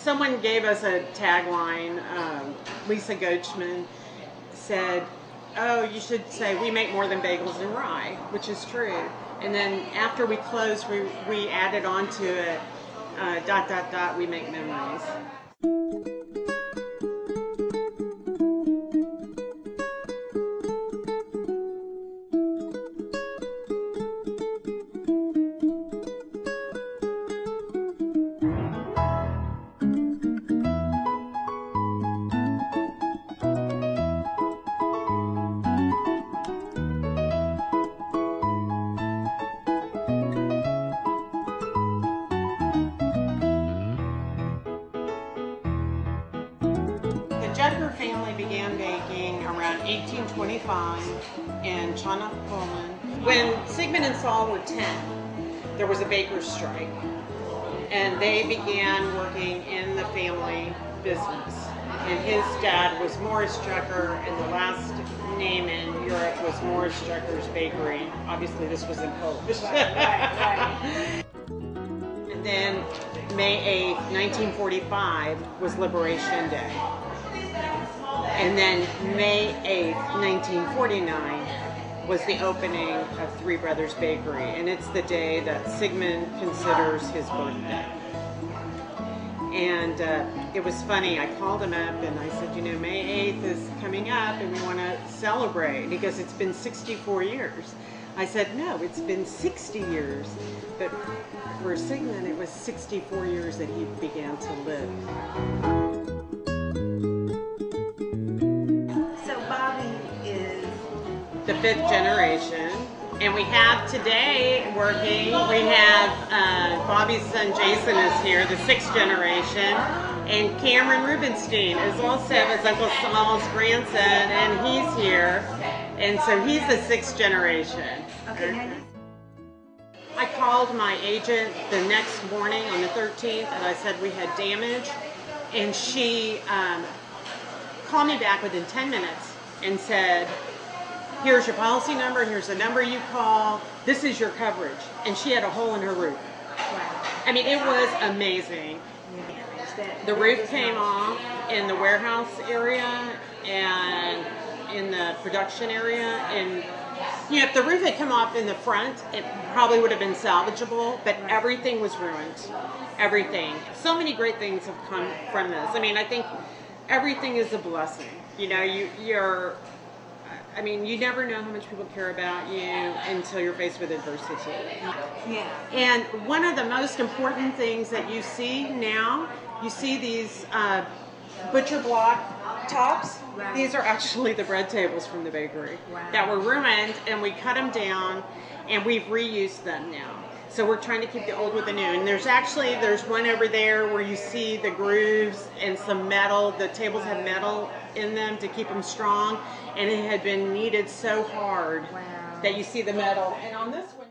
someone gave us a tagline. Lisa Gochman said, "Oh, you should say we make more than bagels and rye," which is true. And then after we closed, we added on to it, ... we make memories. The Jucker family began baking around 1825 in China, Poland. When Sigmund and Saul were 10, there was a baker's strike, and they began working in the family business. And his dad was Morris Jucker, and the last name in Europe was Morris Jucker's Bakery. Obviously, this was in Polish. Right. And then May 8th, 1945 was Liberation Day. And then May 8th, 1949 was the opening of Three Brothers Bakery, and it's the day that Sigmund considers his birthday. And it was funny, I called him up and I said, you know, May 8th is coming up and we want to celebrate. And he goes, it's been 64 years. I said, no, it's been 60 years. But for Sigmund, it was 64 years that he began to live. The 5th generation, and we have today working, we have Bobby's son Jason is here, the 6th generation, and Cameron Rubenstein is also his Uncle Saul's grandson, and he's here, and so he's the 6th generation. Okay. I called my agent the next morning on the 13th, and I said we had damage, and she called me back within 10 minutes and said, here's your policy number, here's the number you call, this is your coverage. And she had a hole in her roof. Wow. I mean, it was amazing. The roof came off in the warehouse area and in the production area. And you know, if the roof had come off in the front, it probably would have been salvageable, but everything was ruined. Everything. So many great things have come from this. I mean, I think everything is a blessing. You know, I mean, you never know how much people care about you until you're faced with adversity. Yeah. And one of the most important things that you see now, you see these butcher block tops. Right. These are actually the bread tables from the bakery that were ruined, and we cut them down, and we've reused them now. So we're trying to keep the old with the new. And there's one over there where you see the grooves and some metal. The tables have metal in them to keep them strong, and it had been kneaded so hard that you see the metal. And on this one,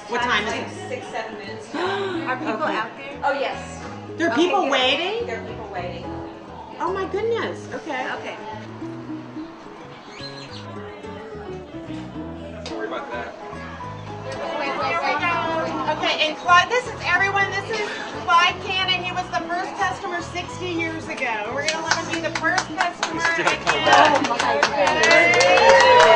what time is it? 6, 7 minutes. Are people out there? Oh, yes. There are people waiting? There are people waiting. Oh my goodness. Okay. Okay. about that. Okay, and Clyde, this is everyone. This is Clyde Cannon. He was the first customer 60 years ago. We're going to let him be the first customer again. Oh my goodness.